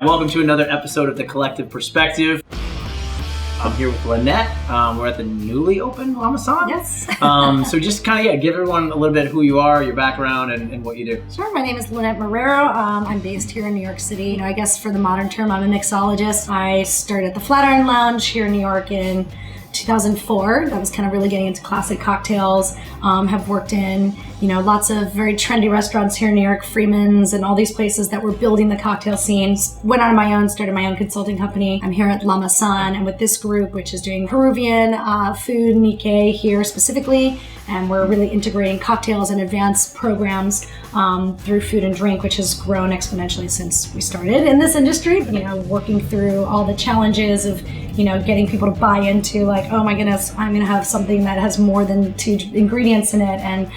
Welcome to another episode of The Collective Perspective. I'm here with Lynette. We're at the newly opened La Maison. Yes. So just kind of, give everyone a little bit of who you are, your background, and what you do. Sure. My name is Lynette Marrero. I'm based here in New York City. I guess for the modern term, I'm a mixologist. I started at the Flatiron Lounge here in New York in 2004. I was kind of really getting into classic cocktails. Have worked in, lots of very trendy restaurants here in New York, Freeman's and all these places that were building the cocktail scenes. Went on my own, started my own consulting company. I'm here at La Maison and with this group, which is doing Peruvian food, Nikkei here specifically. And we're really integrating cocktails and advanced programs through food and drink, which has grown exponentially since we started in this industry. Working through all the challenges of, getting people to buy into like, oh my goodness, I'm going to have something that has more than 2 ingredients in it. And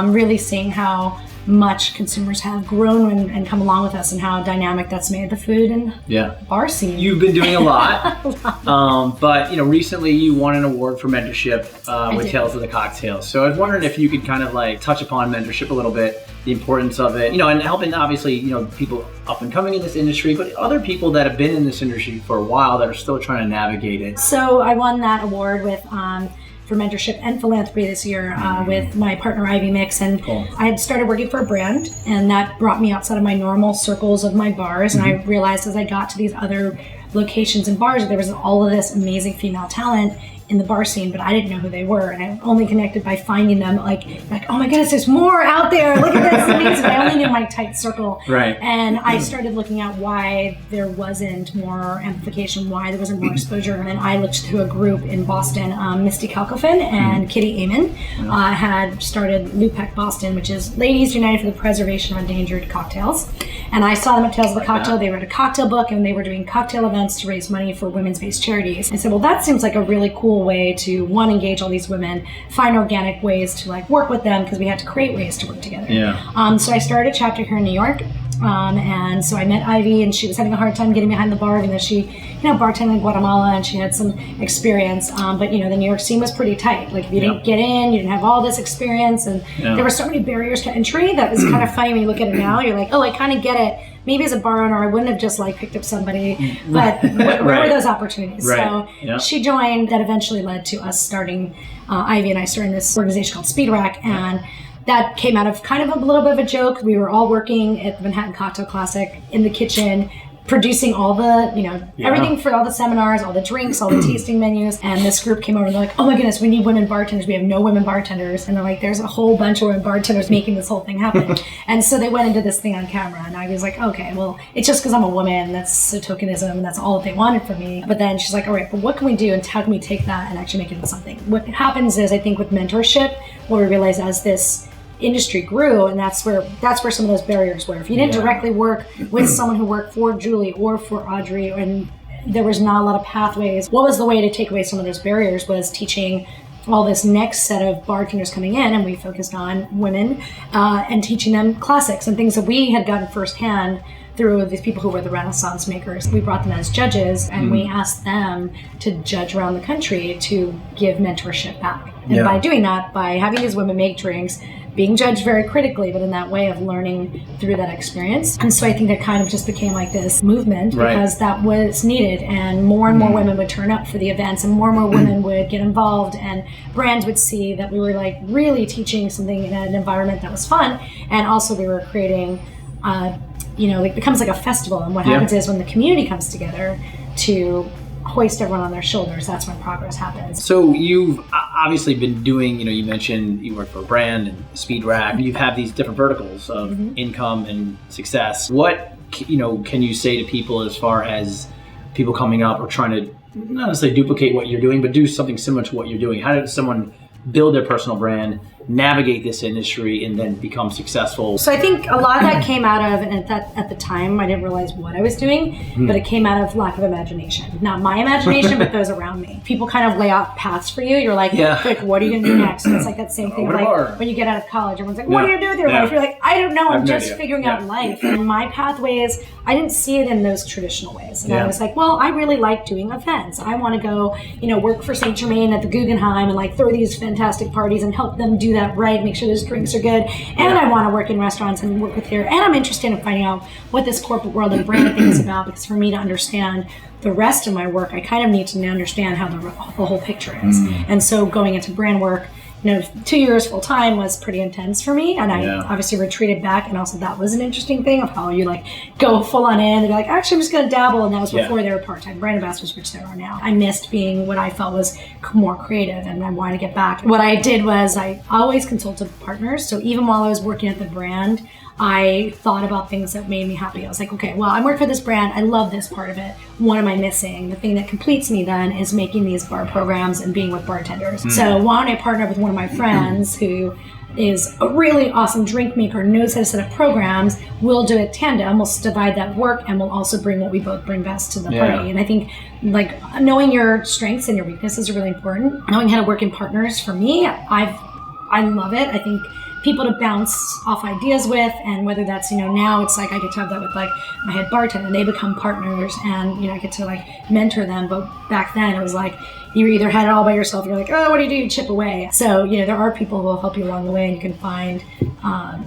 really seeing how much consumers have grown and come along with us and how dynamic that's made the food and bar scene. You've been doing a lot, but recently you won an award for mentorship with Tales of the Cocktail. So I was wondering if you could kind of like touch upon mentorship a little bit, the importance of it, and helping obviously, people up and coming in this industry, but other people that have been in this industry for a while that are still trying to navigate it. So I won that award with for mentorship and philanthropy this year with my partner Ivy Mix, and cool. I had started working for a brand, and that brought me outside of my normal circles of my bars, and I realized as I got to these other locations and bars, there was all of this amazing female talent in the bar scene, but I didn't know who they were, and I only connected by finding them like oh my goodness, there's more out there, look at this, it's amazing. I only knew my tight circle, right? And I started looking at why there wasn't more amplification, why there wasn't more exposure, and then I looked to a group in Boston, Misty Kalkofen and Kitty Amon had started LUPEC Boston, which is Ladies United for the Preservation of Endangered Cocktails, and I saw them at Tales of the Cocktail. They wrote a cocktail book, and they were doing cocktail events to raise money for women's-based charities. I said, well, that seems like a really cool way to engage all these women, find organic ways to work with them, because we had to create ways to work together. So I started a chapter here in New York, and so I met Ivy, and she was having a hard time getting behind the bar, even though she bartended in Guatemala and she had some experience, but the New York scene was pretty tight. If you didn't get in, you didn't have all this experience, and there were so many barriers to entry that was kind of funny when you look at it now. You're like, oh, I kind of get it. Maybe as a bar owner, I wouldn't have just picked up somebody, but where were those opportunities? Right. So she joined. That eventually led to us starting, Ivy and I starting this organization called Speed Rack, and that came out of kind of a little bit of a joke. We were all working at the Manhattan Cocktail Classic in the kitchen, producing all the, everything for all the seminars, all the drinks, all the tasting menus. And this group came over and they're like, oh my goodness, we need women bartenders. We have no women bartenders. And they're like, there's a whole bunch of women bartenders making this whole thing happen. And so they went into this thing on camera, and I was like, okay, well, it's just because I'm a woman. That's a tokenism, and that's all that they wanted from me. But then she's like, all right, but what can we do, and how can we take that and actually make it into something? What happens is, I think with mentorship, what we realized as this industry grew, and that's where some of those barriers were. If you didn't directly work with someone who worked for Julie or for Audrey, and there was not a lot of pathways, what was the way to take away some of those barriers was teaching all this next set of bartenders coming in, and we focused on women and teaching them classics and things that we had gotten firsthand through these people who were the Renaissance makers. We brought them as judges, and we asked them to judge around the country to give mentorship back. And by doing that, by having these women make drinks, being judged very critically, but in that way of learning through that experience. And so I think that kind of just became this movement because that was needed, and more women would turn up for the events, and more women would get involved, and brands would see that we were really teaching something in an environment that was fun, and also we were creating it becomes like a festival. And what happens is when the community comes together to hoist everyone on their shoulders, that's when progress happens. So you've obviously been doing, you mentioned you work for a brand and Speed Rack. You have these different verticals of income and success. What, can you say to people as far as people coming up or trying to not necessarily duplicate what you're doing, but do something similar to what you're doing? How does someone build their personal brand, navigate this industry, and then become successful? So I think a lot of that came out of, and at the time I didn't realize what I was doing, but it came out of lack of imagination. Not my imagination, but those around me. People kind of lay out paths for you. You're like, what are you going to do next? And it's like that same thing when you get out of college. Everyone's like, what do you do with your life? You're like, I don't know. I'm just figuring out life. And my pathways, I didn't see it in those traditional ways. And I was like, well, I really like doing events. I want to go, work for St. Germain at the Guggenheim and throw these fantastic parties and help them do that right, make sure those drinks are good. And I want to work in restaurants and work with here. And I'm interested in finding out what this corporate world and brand thing is about, because for me to understand the rest of my work, I kind of need to understand how the whole picture is. And so going into brand work, 2 years full time was pretty intense for me, and I obviously retreated back, and also that was an interesting thing of how you like go full on in and be like, actually I'm just going to dabble, and that was before they were part-time brand ambassadors, which there are now. I missed being what I felt was more creative, and I wanted to get back. What I did was I always consulted partners, so even while I was working at the brand, I thought about things that made me happy. I was like, okay, well, I'm working for this brand. I love this part of it. What am I missing? The thing that completes me then is making these bar programs and being with bartenders. So why don't I partner with one of my friends who is a really awesome drink maker, knows how to set up programs. We'll do it tandem. We'll divide that work, and we'll also bring what we both bring best to the party. And I think like knowing your strengths and your weaknesses are really important. Knowing how to work in partners, for me, I love it. I think people to bounce off ideas with, and whether that's, now it's like I get to have that with like my head bartender, and they become partners, and I get to like mentor them. But back then it was like you either had it all by yourself, you're like, oh, what do? You chip away. So there are people who will help you along the way, and you can find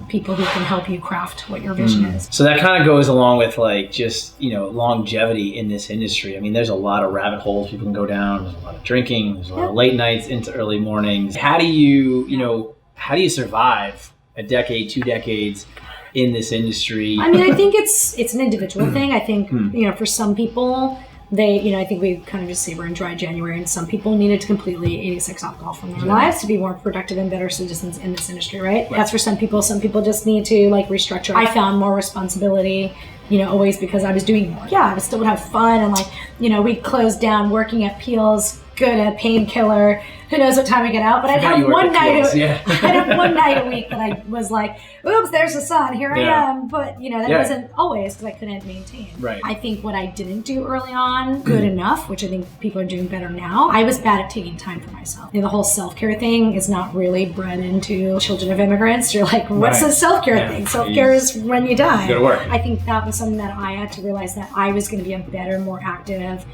people who can help you craft what your vision is. So that kind of goes along with like just longevity in this industry. I mean, there's a lot of rabbit holes people can go down. There's a lot of drinking. There's a lot of late nights into early mornings. How do you how do you survive a decade, 2 decades in this industry? I mean, I think it's an individual thing. I think, for some people, I think we kind of just say we're in dry January, and some people needed to completely 86 alcohol from their lives to be more productive and better citizens in this industry, right? That's for some people. Some people just need to like restructure. I found more responsibility, always because I was doing more. Yeah, I still would have fun, and like, we'd close down working at Peel's, good at Painkiller. Who knows what time I get out? But I'd have one night. I'd have one night a week that I was like, "Oops, there's the sun. Here I am." But that wasn't always, because I couldn't maintain. Right. I think what I didn't do early on, good enough, which I think people are doing better now. I was bad at taking time for myself. The whole self-care thing is not really bred into children of immigrants. You're like, what's the self-care thing? Self-care is when you die. Go to work. I think that was something that I had to realize, that I was going to be a better, more active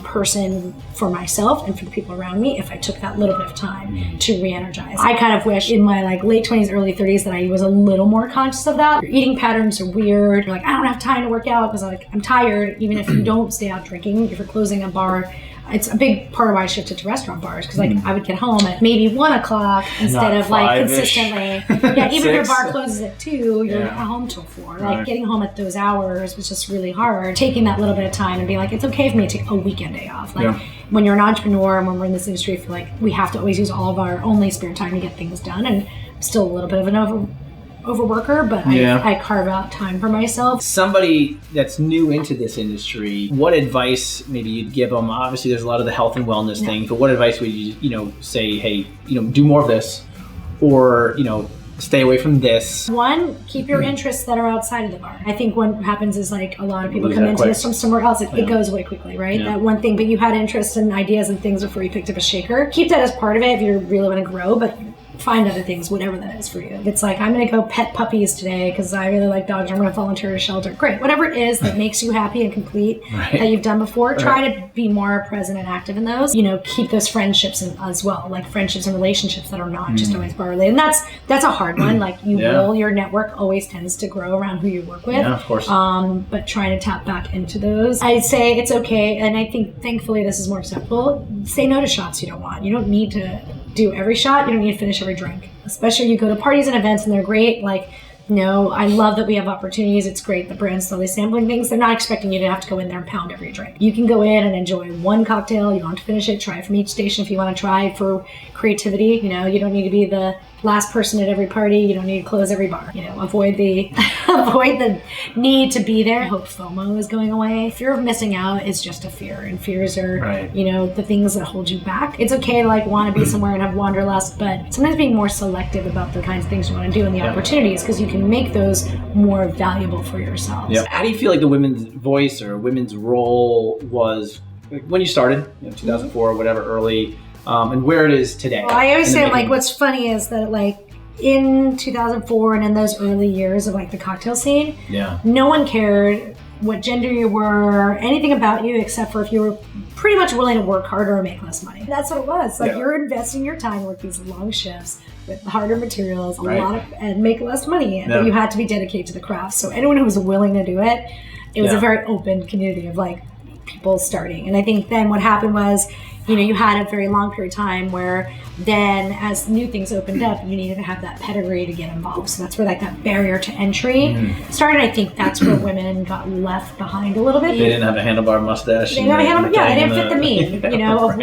person for myself and for the people around me if I took that little bit of time to re-energize. I kind of wish in my like late 20s, early 30s that I was a little more conscious of that. Your eating patterns are weird. You're like, I don't have time to work out because I'm tired. Even if you don't stay out drinking, if you're closing a bar, it's a big part of why I shifted to restaurant bars, because like I would get home at maybe 1 o'clock instead of like consistently. Yeah, even if your bar closes at 2, you're at home till 4. Like getting home at those hours was just really hard. Taking that little bit of time and being like, it's okay for me to take a weekend day off. Like when you're an entrepreneur and when we're in this industry, I feel like we have to always use all of our only spare time to get things done. And I'm still a little bit of an overworker, but I carve out time for myself. Somebody that's new into this industry, what advice maybe you'd give them? Obviously there's a lot of the health and wellness things, but what advice would you say, hey, do more of this, or stay away from this? One, keep your interests that are outside of the bar. I think what happens is like a lot of people come into this from somewhere else. It goes away quickly, right? That one thing, but you had interests and ideas and things before you picked up a shaker. Keep that as part of it if you really want to grow, but find other things, whatever that is for you. If it's like, I'm going to go pet puppies today because I really like dogs, I'm going to volunteer at a shelter. Great. Whatever it is that makes you happy and complete that you've done before, try to be more present and active in those. Keep those friendships as well, like friendships and relationships that are not just always bar related. And that's a hard one. Like your network always tends to grow around who you work with. Yeah, of course. But trying to tap back into those. I'd say it's okay. And I think thankfully this is more acceptable. Say no to shots you don't want. You don't need to do every shot. You don't need to finish every drink. Especially you go to parties and events and they're great. Like, I love that we have opportunities. It's great. The brand's slowly sampling things. They're not expecting you to have to go in there and pound every drink. You can go in and enjoy one cocktail. You don't have to finish it. Try from each station if you want to try for creativity. You don't need to be the last person at every party. You don't need to close every bar. Avoid the need to be there. I hope FOMO is going away. Fear of missing out is just a fear, and fears are the things that hold you back. It's okay to like want to be somewhere and have wanderlust, but sometimes being more selective about the kinds of things you want to do and the opportunities, because you can make those more valuable for yourselves. How do you feel like the women's voice or women's role was when you started, 2004 or whatever, early, and where it is today? Well, I always say, like, what's funny is that, like, in 2004 and in those early years of, like, the cocktail scene, no one cared what gender you were, anything about you except for if you were pretty much willing to work harder or make less money. That's what it was. Like you're investing your time, work these long shifts with harder materials, and make less money. But you had to be dedicated to the craft. So anyone who was willing to do it, it was a very open community of like people starting. And I think then what happened was, you had a very long period of time where then as new things opened up, you needed to have that pedigree to get involved. So that's where like that barrier to entry started. I think that's where women got left behind a little bit. They didn't have a handlebar mustache. They didn't have a handlebar, they didn't fit the meme, of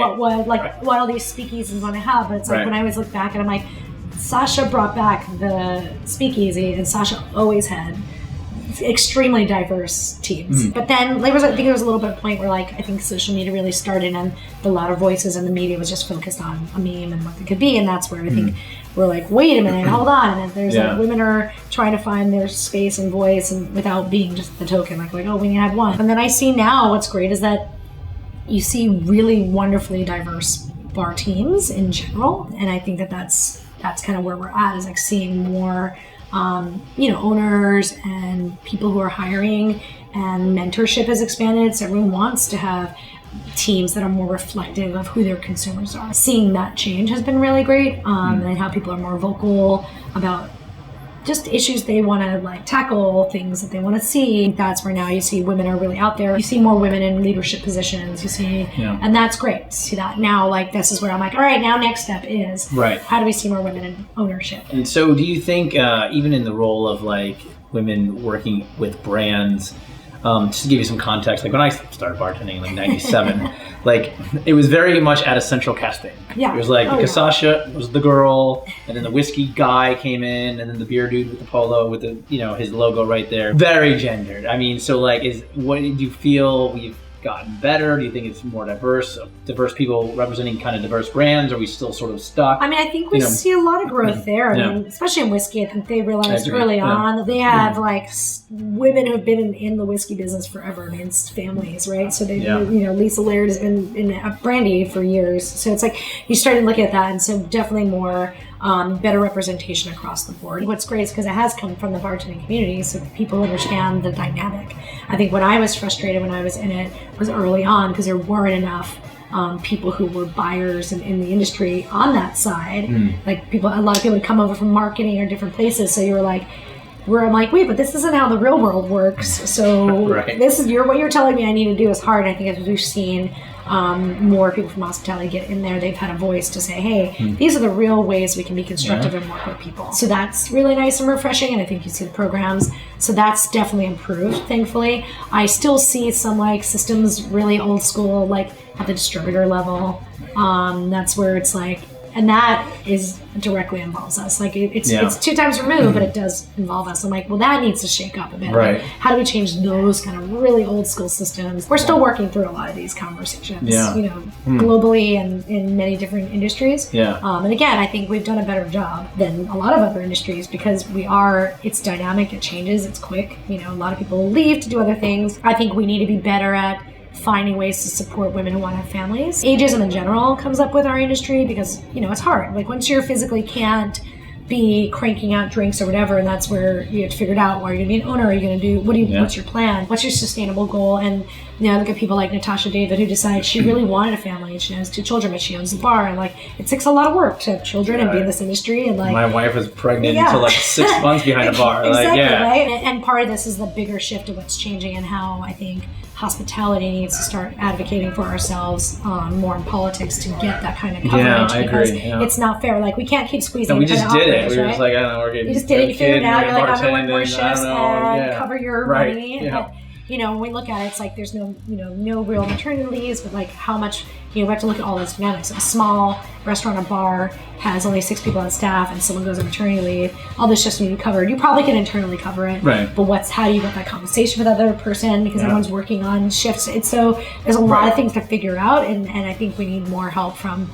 what all these speakeasies want to have. But it's like when I always look back and I'm like, Sasha brought back the speakeasy, and Sasha always had extremely diverse teams. But then I think there was a little bit of a point where like I think social media really started and the louder voices in the media was just focused on a meme and what it could be, and that's where I think we're like, wait a minute, hold on, and there's like women are trying to find their space and voice and without being just the token like oh, we need to have one. And then I see now what's great is that you see really wonderfully diverse bar teams in general, and I think that's kind of where we're at, is like seeing more owners and people who are hiring, and mentorship has expanded. So everyone wants to have teams that are more reflective of who their consumers are. Seeing that change has been really great, and how people are more vocal about just issues they want to like tackle, things that they want to see. That's where now you see women are really out there. You see more women in leadership positions. You see, and that's great to see that. Now, like this is where I'm like, all right, now next step is how do we see more women in ownership? And so, do you think even in the role of like women working with brands? Just to give you some context, like when I started bartending in like 97, like it was very much at a central casting. It was like because Sasha was the girl, and then the whiskey guy came in, and then the beer dude with the polo with the his logo right there. Very gendered. I mean, so like, what did you feel we've gotten better? Do you think it's more diverse people representing kind of diverse brands? Are we still sort of stuck? I mean, I think we see a lot of growth there. I mean, especially in whiskey, I think they realized early on that they have like women who've been in the whiskey business forever. I mean, it's families, right? So they, Lisa Laird has been in brandy for years. So it's like you started looking at that, and so definitely more better representation across the board. What's great is because it has come from the bartending community, so people understand the dynamic. I think when I was frustrated when I was in it was early on because there weren't enough people who were buyers in the industry on that side. Like a lot of people would come over from marketing or different places, so you were like, I'm like, wait, but this isn't how the real world works. So this is what you're telling me I need to do is hard. I think as we've seen more people from hospitality get in there, they've had a voice to say, hey, these are the real ways we can be constructive and work with people. So that's really nice and refreshing, and I think you see the programs. So that's definitely improved, thankfully. I still see some like systems really old school, like at the distributor level. That's where it's like, and that is directly involves us. Like it's 2 times removed, but it does involve us. I'm like, well, that needs to shake up a bit. Like, how do we change those kind of really old school systems? We're still working through a lot of these conversations, globally and in many different industries. And again, I think we've done a better job than a lot of other industries because it's dynamic, it changes, it's quick. A lot of people leave to do other things. I think we need to be better at finding ways to support women who want to have families. Ageism in general comes up with our industry because, it's hard. Like once you physically can't be cranking out drinks or whatever, and that's where you have to figure it out. Are you going to be an owner? Are you going to do, what's your plan? What's your sustainable goal? And, I look at people like Natasha David who decided she really wanted a family and she has 2 children, but she owns the bar. And like, it takes a lot of work to have children and be in this industry. And like, my wife was pregnant until like 6 months behind a bar. Exactly, right? And part of this is the bigger shift of what's changing and how I think hospitality needs to start advocating for ourselves more in politics to get that kind of coverage because it's not fair. Like we can't keep squeezing. No, we just did it. We were just like, I don't know, we're getting. You just did it. You figured it out. You're like, I'm gonna work more shifts and cover your money. Yeah. When we look at it, it's like there's no real maternity leaves, but like how much, we have to look at all those dynamics. A small restaurant or bar has only 6 people on staff and someone goes on maternity leave. All this just need to be covered. You probably can internally cover it. Right. But how do you get that compensation for the other person because everyone's working on shifts? So there's a lot of things to figure out, and I think we need more help from,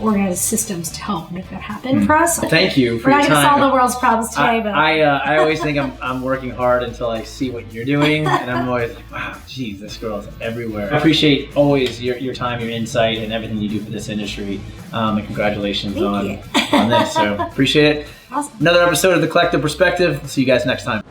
organized systems to help make that happen for us. Thank you for your time. We're not going to solve the world's problems today, but I always think I'm working hard until I see what you're doing, and I'm always like, wow, geez, this girl is everywhere. I appreciate always your time, your insight, and everything you do for this industry. And congratulations on this. So appreciate it. Awesome. Another episode of The Collective Perspective. See you guys next time.